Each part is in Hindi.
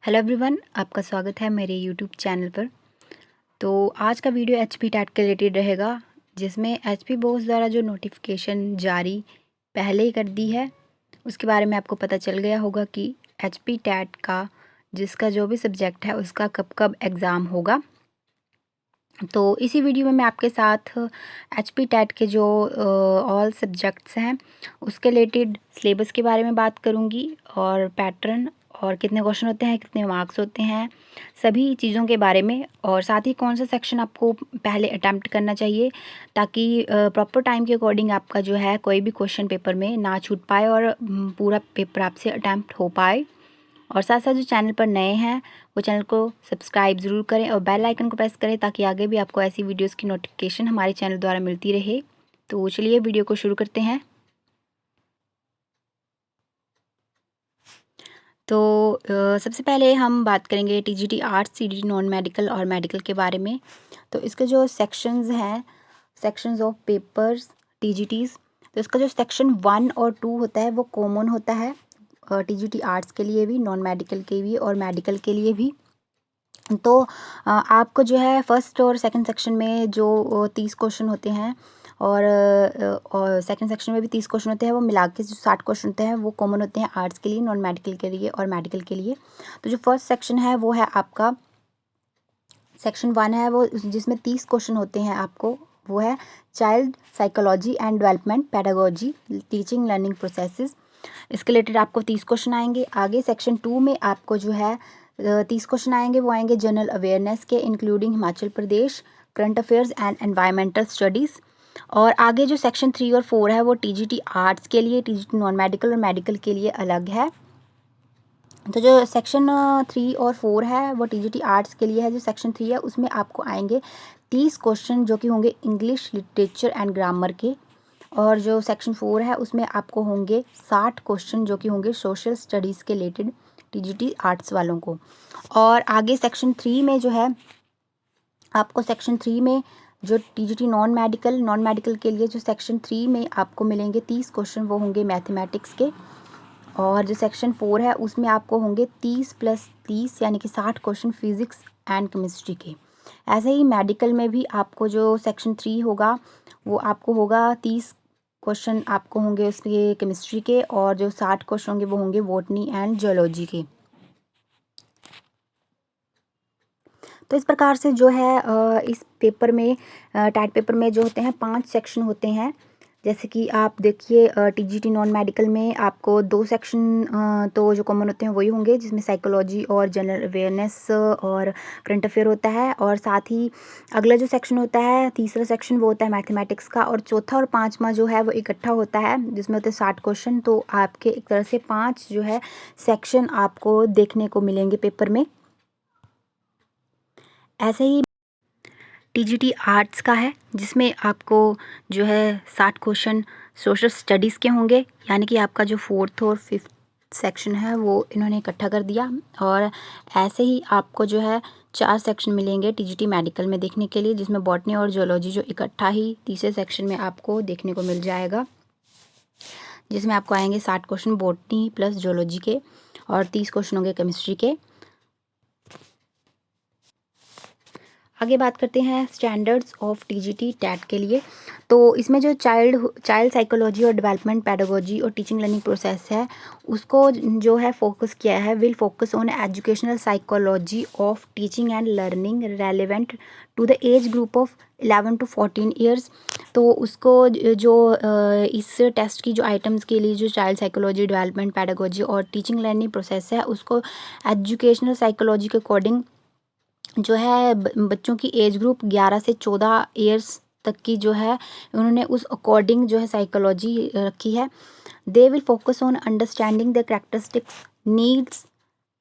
हेलो एवरीवन, आपका स्वागत है मेरे यूट्यूब चैनल पर। तो आज का वीडियो एचपी टैट के रिलेटेड रहेगा, जिसमें एचपी बोस द्वारा जो नोटिफिकेशन जारी पहले ही कर दी है उसके बारे में आपको पता चल गया होगा कि एचपी टैट का जिसका जो भी सब्जेक्ट है उसका कब कब एग्ज़ाम होगा। तो इसी वीडियो में मैं आपके साथ एचपी टैट के जो ऑल सब्जेक्ट्स हैं उसके रिलेटेड सिलेबस के बारे में बात करूंगी, और पैटर्न और कितने क्वेश्चन होते हैं, कितने मार्क्स होते हैं, सभी चीज़ों के बारे में, और साथ ही कौन सा सेक्शन आपको पहले अटैम्प्ट करना चाहिए ताकि प्रॉपर टाइम के अकॉर्डिंग आपका जो है कोई भी क्वेश्चन पेपर में ना छूट पाए और पूरा पेपर आपसे अटैम्प्ट हो पाए। और साथ साथ जो चैनल पर नए हैं वो चैनल को सब्सक्राइब ज़रूर करें और बेल आइकन को प्रेस करें ताकि आगे भी आपको ऐसी वीडियोस की नोटिफिकेशन हमारे चैनल द्वारा मिलती रहे। तो चलिए वीडियो को शुरू करते हैं। तो सबसे पहले हम बात करेंगे TGT arts, CDT non medical और मेडिकल के बारे में। तो इसके जो सेक्शंस हैं, सेक्शंस ऑफ पेपर्स टीजीटीज़, तो इसका जो सेक्शन 1 और 2 होता है वो कॉमन होता है टीजीटी आर्ट्स के लिए भी, नॉन मेडिकल के भी और मेडिकल के लिए भी। तो आपको जो है फर्स्ट और सेकंड सेक्शन में जो 30 क्वेश्चन होते हैं और सेकंड सेक्शन में भी 30 क्वेश्चन होते हैं, वो मिला के जो 60 क्वेश्चन होते हैं वो कॉमन होते हैं आर्ट्स के लिए, नॉन मेडिकल के लिए और मेडिकल के लिए। तो जो फर्स्ट सेक्शन है वो है आपका सेक्शन 1 है, वो जिसमें 30 क्वेश्चन होते हैं आपको, वो है child psychology and development pedagogy teaching learning processes. इसके रिलेटेड आपको 30 क्वेश्चन आएंगे। आगे सेक्शन 2 में आपको जो है 30 क्वेश्चन आएंगे, वो आएंगे जनरल अवेयरनेस के, including Himachal Pradesh, current affairs and environmental studies. और आगे जो सेक्शन 3 और 4 है वो टीजीटी आर्ट्स के लिए, टीजीटी नॉन मेडिकल और मेडिकल के लिए अलग है। तो जो सेक्शन 3 और 4 है वो टीजीटी आर्ट्स के लिए है। जो सेक्शन 3 है उसमें आपको आएंगे 30 क्वेश्चन जो कि होंगे इंग्लिश लिटरेचर एंड ग्रामर के, और जो सेक्शन 4 है उसमें आपको होंगे 60 क्वेश्चन जो कि होंगे सोशल स्टडीज़ के रिलेटेड टीजीटी आर्ट्स वालों को। और आगे सेक्शन 3 में जो है आपको सेक्शन 3 में जो टीजीटी नॉन मेडिकल के लिए जो सेक्शन 3 में आपको मिलेंगे 30 क्वेश्चन, वो होंगे मैथमेटिक्स के। और जो सेक्शन 4 है उसमें आपको होंगे 30 + 30 यानी कि 60 क्वेश्चन फिज़िक्स एंड केमिस्ट्री के। ऐसे ही मेडिकल में भी आपको जो सेक्शन 3 होगा वो आपको होगा 30 क्वेश्चन आपको होंगे उसके केमिस्ट्री के, और जो 60 क्वेश्चन होंगे वो होंगे बॉटनी एंड जियोलॉजी के। तो इस प्रकार से जो है इस पेपर में टैट पेपर में जो होते हैं 5 सेक्शन होते हैं। जैसे कि आप देखिए टीजीटी नॉन मेडिकल में आपको 2 सेक्शन तो जो कॉमन होते हैं वही होंगे, जिसमें साइकोलॉजी और जनरल अवेयरनेस और करंट अफेयर होता है। और साथ ही अगला जो सेक्शन होता है, तीसरा सेक्शन, वो होता है मैथमेटिक्स का, और चौथा और पाँचवा जो है वो इकट्ठा होता है जिसमें होते हैं 60 क्वेश्चन। तो आपके एक तरह से 5 जो है सेक्शन आपको देखने को मिलेंगे पेपर में। ऐसे ही टीजीटी आर्ट्स का है जिसमें आपको जो है 60 क्वेश्चन सोशल स्टडीज़ के होंगे, यानी कि आपका जो 4th और 5th सेक्शन है वो इन्होंने इकट्ठा कर दिया। और ऐसे ही आपको जो है 4 सेक्शन मिलेंगे टीजीटी मेडिकल में देखने के लिए, जिसमें बॉटनी और जियोलॉजी जो इकट्ठा ही तीसरे सेक्शन में आपको देखने को मिल जाएगा, जिसमें आपको आएंगे 60 क्वेश्चन बॉटनी प्लस जियोलॉजी के और 30 क्वेश्चन होंगे केमिस्ट्री के। आगे बात करते हैं स्टैंडर्ड्स ऑफ टीजीटी टैट के लिए। तो इसमें जो चाइल्ड साइकोलॉजी और डेवलपमेंट पेडागोजी और टीचिंग लर्निंग प्रोसेस है उसको जो है फोकस किया है, will focus on educational psychology of teaching and learning relevant to the age group of 11 to 14 years. तो उसको जो इस टेस्ट की जो आइटम्स के लिए जो चाइल्ड साइकोलॉजी, डेवलपमेंट पेडागोजी और टीचिंग लर्निंग प्रोसेस है उसको एजुकेशनल साइकोलॉजी के अकॉर्डिंग जो है बच्चों की एज ग्रुप 11 से 14 ईयर्स तक की जो है उन्होंने उस अकॉर्डिंग जो है साइकोलॉजी रखी है। They will focus on understanding the characteristics, needs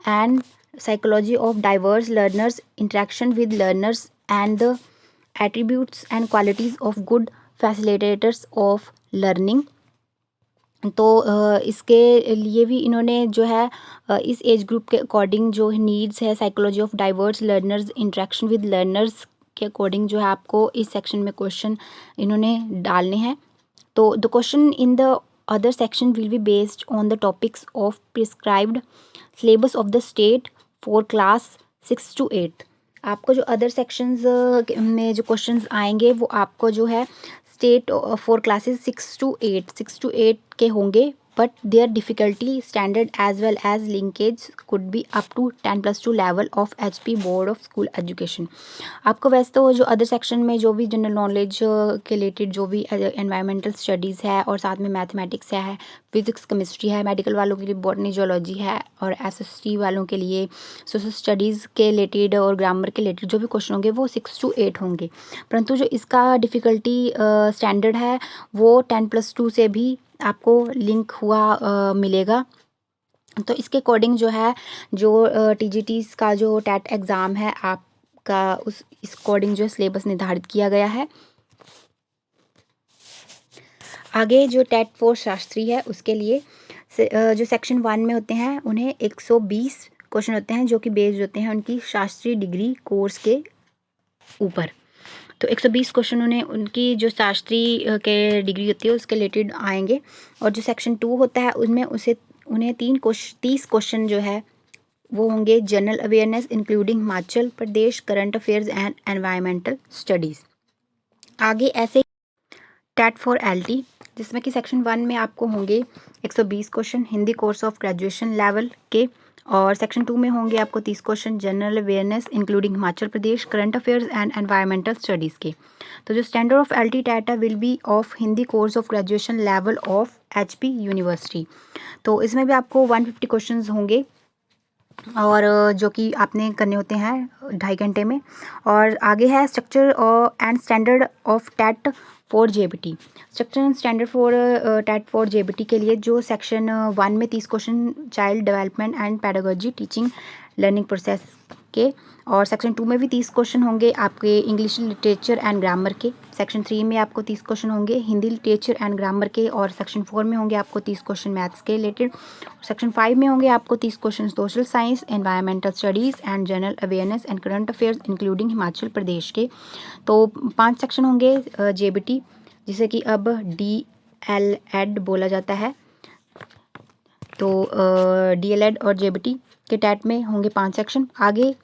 and psychology of diverse learners, interaction with learners and the attributes and qualities of good facilitators of learning. तो इसके लिए भी इन्होंने जो है इस एज ग्रुप के अकॉर्डिंग जो नीड्स है, psychology of diverse learners, interaction with learners के अकॉर्डिंग जो है आपको इस सेक्शन में क्वेश्चन इन्होंने डालने हैं। तो the question in the other section will be based on the topics of prescribed syllabus of the state for class 6 to 8। आपको जो अदर सेक्शंस में जो क्वेश्चंस आएंगे वो आपको जो है स्टेट फॉर क्लासेस 6 to 8 के होंगे, but their difficulty standard as well as linkage could be up to 10+2 level of HP board of school education. आपको वैसे तो जो अदर सेक्शन में जो भी जनरल नॉलेज के रिलेटेड जो भी एनवायरमेंटल स्टडीज़ है और साथ में मैथमेटिक्स है, फिजिक्स केमिस्ट्री है, मेडिकल वालों के लिए बॉटनी जियोलॉजी है, और SST वालों के लिए सोशल स्टडीज़ के रिलेटेड और ग्रामर के रिलेटेड जो भी क्वेश्चन होंगे वो 6 to 8 होंगे। परंतु जो इसका डिफ़िकल्टी स्टैंडर्ड है वो 10+2 से भी आपको लिंक हुआ मिलेगा। तो इसके अकॉर्डिंग जो है जो TGTs का जो टेट एग्ज़ाम है आपका इस अकॉर्डिंग जो सिलेबस निर्धारित किया गया है। आगे जो टेट 4 शास्त्री है उसके लिए जो सेक्शन 1 में होते हैं उन्हें 120 क्वेश्चन होते हैं जो कि बेस्ड होते हैं उनकी शास्त्रीय डिग्री कोर्स के ऊपर। तो 120 क्वेश्चन उनकी जो शास्त्री के डिग्री होती है उसके रिलेटेड आएंगे। और जो सेक्शन 2 होता है उनमें उन्हें 30 क्वेश्चन जो है वो होंगे general awareness including Himachal Pradesh, current affairs and environmental studies. आगे ऐसे टेट फॉर LT जिसमें कि सेक्शन 1 में आपको होंगे 120 question Hindi course of graduation level के, और सेक्शन 2 में होंगे आपको 30 question general awareness including Himachal Pradesh, current affairs and environmental studies के। तो जो standard of LT TET will be of Hindi course of graduation level of HP university. तो इसमें भी आपको 150 क्वेश्चन होंगे और जो कि आपने करने होते हैं 2.5 घंटे में। और आगे है structure and standard of TET for JBT। Structure and standard for TET for JBT के लिए जो सेक्शन 1 में 30 question child development and pedagogy teaching learning process के, और सेक्शन 2 में भी 30 क्वेश्चन होंगे आपके इंग्लिश लिटरेचर एंड ग्रामर के। सेक्शन 3 में आपको 30 क्वेश्चन होंगे हिंदी लिटरेचर एंड ग्रामर के, और सेक्शन 4 में होंगे आपको 30 क्वेश्चन मैथ्स के रिलेटेड। सेक्शन 5 में होंगे आपको 30 question social science, environmental studies and general awareness and current affairs including Himachal Pradesh के। तो 5 सेक्शन होंगे JBT जिसे कि अब DLED बोला जाता है। तो DLED और JBT के टेट में होंगे 5 सेक्शन। आगे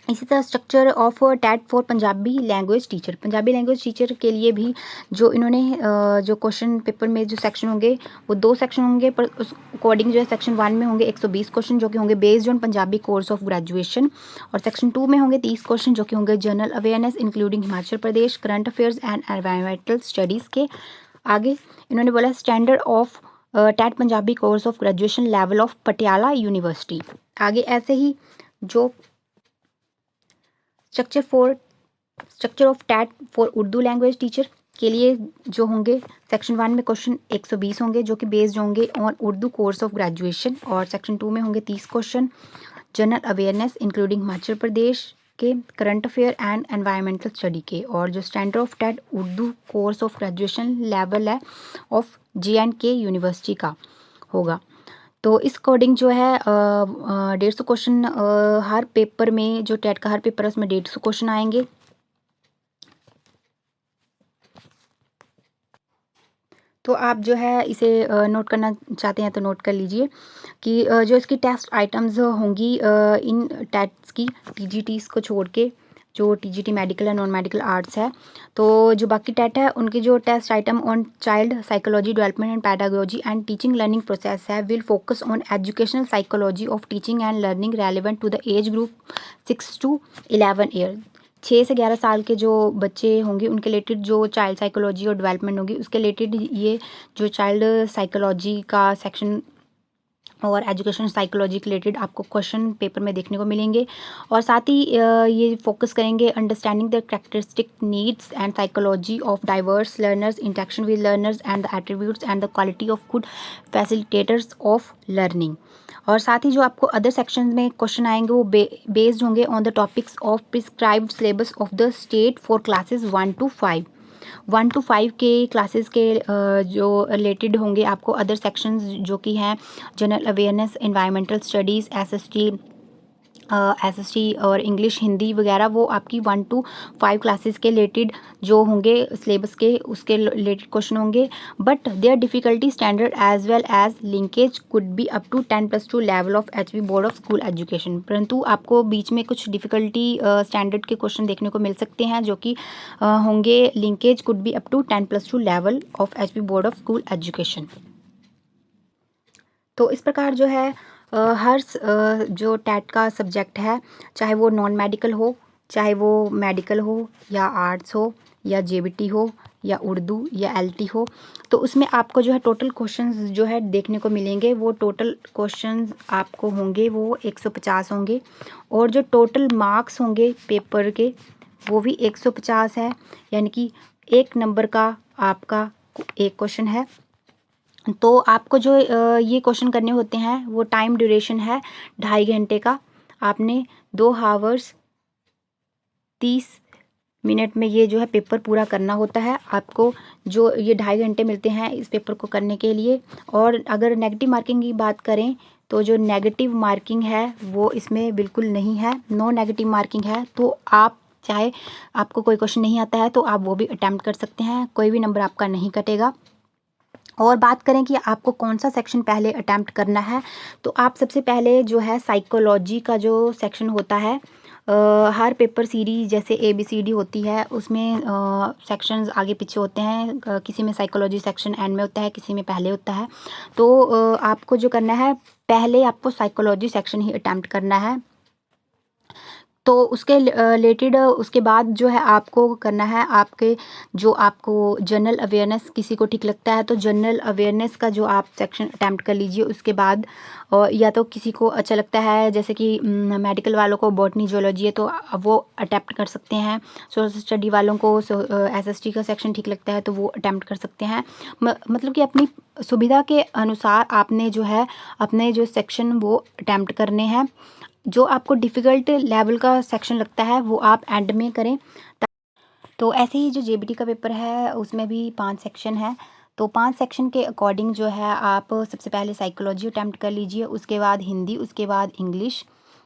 इसी तरह structure of TET for Punjabi language teacher. Punjabi language teacher के लिए भी जो इन्होंने जो क्वेश्चन पेपर में जो सेक्शन होंगे वो 2 सेक्शन होंगे, पर उस अकॉर्डिंग जो है सेक्शन 1 में होंगे 120 क्वेश्चन जो कि होंगे based on Punjabi course of graduation, और सेक्शन 2 में होंगे 30 क्वेश्चन जो कि होंगे general awareness including Himachal Pradesh, current affairs and environmental studies के। आगे इन्होंने बोला standard of TET Punjabi course of graduation level of Patiala university. आगे ऐसे ही जो structure of TET for Urdu language teacher के लिए जो होंगे सेक्शन 1 में क्वेश्चन 120 होंगे जो कि बेस्ड होंगे on Urdu course of graduation, और सेक्शन 2 में होंगे 30 question general awareness including Himachal Pradesh के, current affair and environmental study के। और जो standard of TET Urdu course of graduation level है ऑफ JNK यूनिवर्सिटी का होगा। तो इस अकॉर्डिंग जो है 150 क्वेश्चन हर पेपर में, जो टेट का हर पेपर है उसमें 150 क्वेश्चन आएंगे। तो आप जो है इसे नोट करना चाहते हैं तो नोट कर लीजिए कि जो इसकी टेस्ट आइटम्स होंगी इन टेट्स की TGTs को छोड़ के, जो TGT मेडिकल या नॉन मेडिकल आर्ट्स है, तो जो बाकी टेट है उनके जो test item on child psychology development and pedagogy and teaching learning process है will focus on educational psychology of teaching and learning relevant to the age group 6 to 11 year. 6 से 11 साल के जो बच्चे होंगे उनके रिलेटेड जो चाइल्ड साइकोलॉजी और डेवलपमेंट होगी उसके रिलेटेड ये जो चाइल्ड साइकोलॉजी का सेक्शन और एजुकेशन साइकोलॉजी के रिलेटेड आपको क्वेश्चन पेपर में देखने को मिलेंगे। और साथ ही ये फोकस करेंगे understanding the characteristic needs and psychology of diverse learners, interaction with learners and the attributes and the quality of good facilitators of learning. और साथ ही जो आपको अदर सेक्शन में क्वेश्चन आएंगे वो बेस्ड होंगे on the topics of prescribed syllabus of the state for classes 1 to 5। 1 to 5 के क्लासेस के जो रिलेटेड होंगे आपको अदर सेक्शंस जो कि हैं general awareness, environmental studies, SST SST और इंग्लिश हिंदी वगैरह वो आपकी 1 to 5 क्लासेस के रिलेटेड जो होंगे सिलेबस के उसके रिलेटेड क्वेश्चन होंगे, but their difficulty standard as well as linkage could be up to 10+2 level of HB board of school education. परंतु आपको बीच में कुछ डिफ़िकल्टी स्टैंडर्ड के क्वेश्चन देखने को मिल सकते हैं जो कि होंगे linkage could be up to 10+2 level of HB board of school education. तो इस प्रकार जो है हर जो टैट का सब्जेक्ट है, चाहे वो नॉन मेडिकल हो, चाहे वो मेडिकल हो या आर्ट्स हो या जेबीटी हो या उर्दू या एलटी हो, तो उसमें आपको जो है टोटल क्वेश्चंस जो है देखने को मिलेंगे। वो टोटल क्वेश्चंस आपको होंगे वो 150 होंगे, और जो टोटल मार्क्स होंगे पेपर के वो भी 150 है, यानी कि 1 नंबर का आपका एक क्वेश्चन है। तो आपको जो ये क्वेश्चन करने होते हैं वो टाइम ड्यूरेशन है 2.5 घंटे का। आपने 2 हावर्स 30 मिनट में ये जो है पेपर पूरा करना होता है। आपको जो ये 2.5 घंटे मिलते हैं इस पेपर को करने के लिए। और अगर नेगेटिव मार्किंग की बात करें तो जो नेगेटिव मार्किंग है वो इसमें बिल्कुल नहीं है, नो नेगेटिव मार्किंग है। तो आप चाहे आपको कोई क्वेश्चन नहीं आता है तो आप वो भी अटैम्प्ट कर सकते हैं, कोई भी नंबर आपका नहीं कटेगा। और बात करें कि आपको कौन सा सेक्शन पहले अटैम्प्ट करना है, तो आप सबसे पहले जो है साइकोलॉजी का जो सेक्शन होता है, हर पेपर सीरीज जैसे ABCD होती है उसमें सेक्शंस आगे पीछे होते हैं। किसी में साइकोलॉजी सेक्शन एंड में होता है, किसी में पहले होता है। तो आपको जो करना है पहले आपको साइकोलॉजी सेक्शन ही अटैम्प्ट करना है। तो उसके रिलेटेड उसके बाद जो है आपको करना है आपके जो आपको जनरल अवेयरनेस किसी को ठीक लगता है तो जनरल अवेयरनेस का जो आप सेक्शन अटैम्प्ट कर लीजिए। उसके बाद या तो किसी को अच्छा लगता है जैसे कि मेडिकल वालों को बॉटनी जूलॉजी है तो वो अटैम्प्ट कर सकते हैं। सोशल स्टडी वालों को SST का सेक्शन ठीक लगता है तो वो अटैम्प्ट कर सकते हैं। मतलब कि अपनी सुविधा के अनुसार आपने जो है अपने जो सेक्शन वो अटैम्प्ट करने हैं। जो आपको डिफ़िकल्ट लेवल का सेक्शन लगता है वो आप एंड में करें। तो ऐसे ही जो JBT का पेपर है उसमें भी 5 सेक्शन है। तो 5 सेक्शन के अकॉर्डिंग जो है आप सबसे पहले साइकोलॉजी अटैम्प्ट कर लीजिए, उसके बाद हिंदी, उसके बाद इंग्लिश,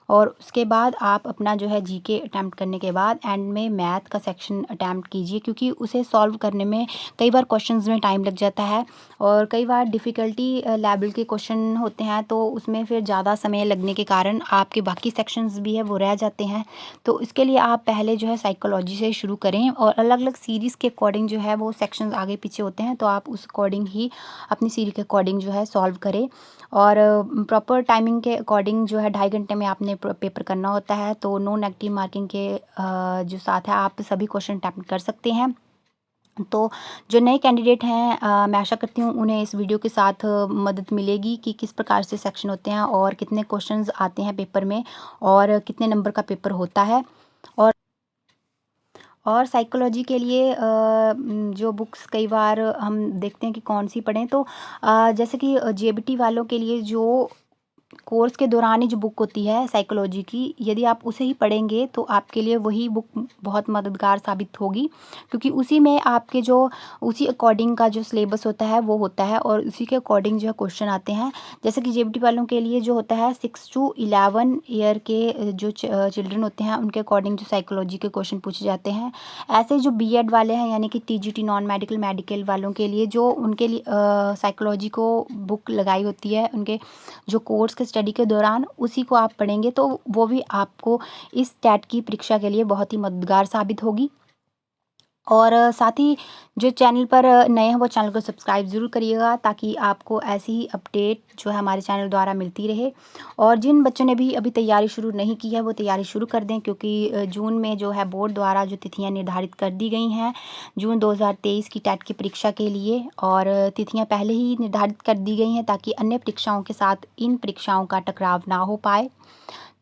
और उसके बाद आप अपना जो है GK अटैम्प्ट करने के बाद एंड में मैथ का सेक्शन अटैम्प्ट कीजिए, क्योंकि उसे सॉल्व करने में कई बार क्वेश्चंस में टाइम लग जाता है और कई बार डिफ़िकल्टी लेवल के क्वेश्चन होते हैं तो उसमें फिर ज़्यादा समय लगने के कारण आपके बाकी सेक्शंस भी है वो रह जाते हैं। तो इसके लिए आप पहले जो है साइकोलॉजी से शुरू करें और अलग अलग सीरीज़ के अकॉर्डिंग जो है वो सेक्शंस आगे पीछे होते हैं तो आप उस अकॉर्डिंग ही अपनी सीरीज़ के अकॉर्डिंग जो है सॉल्व करें। और प्रॉपर टाइमिंग के अकॉर्डिंग जो है 2.5 घंटे में आपने पेपर करना होता है। तो नो नेगेटिव मार्किंग के जो साथ है आप सभी क्वेश्चन अटैम्प्ट कर सकते हैं। तो जो नए कैंडिडेट हैं मैं आशा करती हूँ उन्हें इस वीडियो के साथ मदद मिलेगी कि किस प्रकार से सेक्शन होते हैं और कितने क्वेश्चंस आते हैं पेपर में और कितने नंबर का पेपर होता है। और साइकोलॉजी के लिए जो बुक्स कई बार हम देखते हैं कि कौन सी पढ़ें, तो जैसे कि JBT वालों के लिए जो कोर्स के दौरान ही जो बुक होती है साइकोलॉजी की, यदि आप उसे ही पढ़ेंगे तो आपके लिए वही बुक बहुत मददगार साबित होगी, क्योंकि उसी में आपके जो उसी अकॉर्डिंग का जो सिलेबस होता है वो होता है और उसी के अकॉर्डिंग जो है क्वेश्चन आते हैं। जैसे कि JBT वालों के लिए जो होता है 6 to 11 ईयर के जो चिल्ड्रन होते हैं उनके अकॉर्डिंग जो साइकोलॉजी के क्वेश्चन पूछे जाते हैं। ऐसे जो BEd वाले हैं यानी कि TGT नॉन मेडिकल मेडिकल वालों के लिए जो उनके लिए साइकोलॉजी को बुक लगाई होती है उनके जो कोर्स के स्टडी के दौरान, उसी को आप पढ़ेंगे तो वो भी आपको इस टैट की परीक्षा के लिए बहुत ही मददगार साबित होगी। और साथ ही जो चैनल पर नए हैं वो चैनल को सब्सक्राइब ज़रूर करिएगा ताकि आपको ऐसी ही अपडेट जो है हमारे चैनल द्वारा मिलती रहे। और जिन बच्चों ने भी अभी तैयारी शुरू नहीं की है वो तैयारी शुरू कर दें, क्योंकि जून में जो है बोर्ड द्वारा जो तिथियां निर्धारित कर दी गई हैं जून 2023 की टैट की परीक्षा के लिए, और तिथियाँ पहले ही निर्धारित कर दी गई हैं ताकि अन्य परीक्षाओं के साथ इन परीक्षाओं का टकराव ना हो पाए।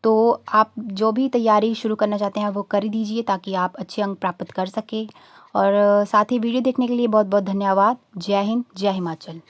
तो आप जो भी तैयारी शुरू करना चाहते हैं वो कर दीजिए ताकि आप अच्छे अंक प्राप्त कर सकें। और साथ ही वीडियो देखने के लिए बहुत बहुत धन्यवाद। जय हिंद, जय हिमाचल।